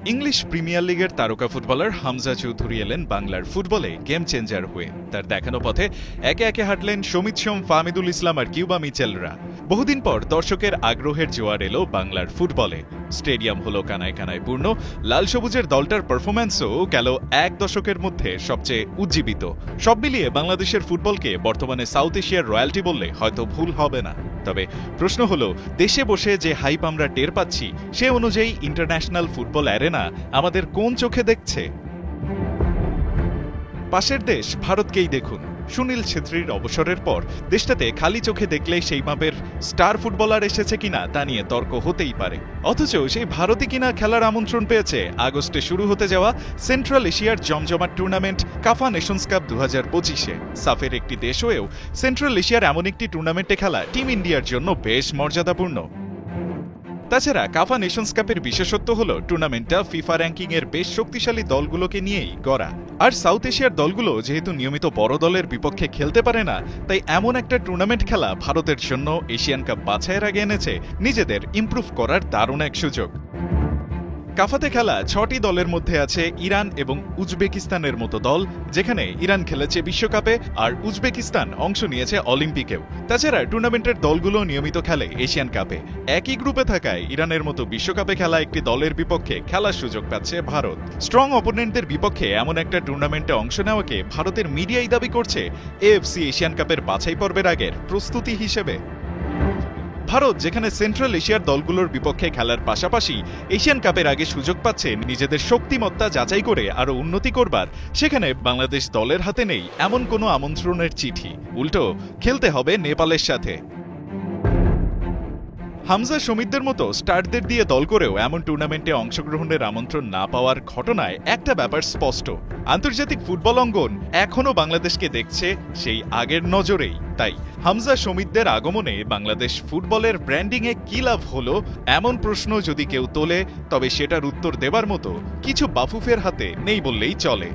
English premier লিগের তারকা footballer Hamza Chowdhury এলেন বাংলার ফুটবলে গেম চেঞ্জার হয়ে। তার দেখানো পথে একে একে হাঁটলেন সমিত সোম, ফাহমিদুল ইসলাম আর কিউবা মিচেলরা। বহুদিন পর দর্শকের আগ্রহের জোয়ার এলো বাংলার ফুটবলে। স্টেডিয়াম হলো কানায় কানায় পূর্ণ। লাল সবুজের দলটার পারফরম্যান্সও গেল এক দশকের মধ্যে সবচেয়ে উজ্জীবিত। সব মিলিয়ে বাংলাদেশের ফুটবলকে বর্তমানে সাউথ এশিয়ার রয়্যালটি বললে হয়তো ভুল হবে না। তবে প্রশ্ন হলো, দেশে বসে যে হাইপ আমরা টের পাচ্ছি সে অনুযায়ী ইন্টারন্যাশনাল ফুটবল অ্যারেনা আমাদের কোন চোখে দেখছে? পাশের দেশ ভারতকেই দেখুন। সুনীল ছেত্রীর অবসরের পর দেশটাতে খালি চোখে দেখলেই সেই মাপের স্টার ফুটবলার এসেছে কিনা তা নিয়ে তর্ক হতেই পারে। অথচ সেই ভারতই কিনা খেলার আমন্ত্রণ পেয়েছে আগস্টে শুরু হতে যাওয়া সেন্ট্রাল এশিয়ার জমজমাট টুর্নামেন্ট কাফা নেশনস কাপ 2025-এ। সাফের একটি দেশ হয়েও সেন্ট্রাল এশিয়ার এমন একটি টুর্নামেন্টে খেলা টিম ইন্ডিয়ার জন্য বেশ মর্যাদাপূর্ণ। তাছাড়া কাফা নেশনস কাপের বিশেষত্ব হল টুর্নামেন্টটা ফিফা র্যাঙ্কিংয়ের বেশ শক্তিশালী দলগুলোকে নিয়েই গড়া। আর সাউথ এশিয়ার দলগুলো যেহেতু নিয়মিত বড় দলের বিপক্ষে খেলতে পারে না, তাই এমন একটা টুর্নামেন্ট খেলা ভারতের জন্য এশিয়ান কাপ বাছাইয়ের আগে এনেছে নিজেদের ইমপ্রুভ করার দারুণ এক সুযোগ। কাফাতে খেলা 6টি দলের মধ্যে আছে ইরান এবং উজবেকিস্তানের মতো দল, যেখানে ইরান খেলেছে বিশ্বকাপে আর উজবেকিস্তান অংশ নিয়েছে অলিম্পিকেও। তাছাড়া টুর্নামেন্টের দলগুলো নিয়মিত খেলে এশিয়ান কাপে। একই গ্রুপে থাকায় ইরানের মতো বিশ্বকাপে খেলা একটি দলের বিপক্ষে খেলার সুযোগ পাচ্ছে ভারত। স্ট্রং অপোনেন্টদের বিপক্ষে এমন একটা টুর্নামেন্টে অংশ নেওয়াকে ভারতের মিডিয়াই দাবি করছে এএফসি এশিয়ান কাপের বাছাই পর্বের আগের প্রস্তুতি হিসেবে। ভারত যেখানে সেন্ট্রাল এশিয়ার দলগুলোর বিপক্ষে খেলার পাশাপাশি এশিয়ান কাপের আগে সুযোগ পাচ্ছে নিজেদের শক্তিমত্তা যাচাই করে আরো উন্নতি করবার, সেখানে বাংলাদেশ দলের হাতে নেই এমন কোনো আমন্ত্রণের চিঠি। উল্টো খেলতে হবে নেপালের সাথে। হামজা সমিতদের মতো স্টারদের দিয়ে দল করেও এমন টুর্নামেন্টে অংশগ্রহণের আমন্ত্রণ না পাওয়ার ঘটনায় একটা ব্যাপার স্পষ্ট, আন্তর্জাতিক ফুটবল অঙ্গন এখনো বাংলাদেশকে দেখছে সেই আগের নজরেই। তাই হামজা সমিতদের আগমনে বাংলাদেশ ফুটবলের ব্র্যান্ডিংয়ে কি লাভ হলো এমন প্রশ্ন যদি কেউ তোলে, তবে সেটার উত্তর দেবার মতো কিছু বাফুফের হাতে নেই বললেই চলে।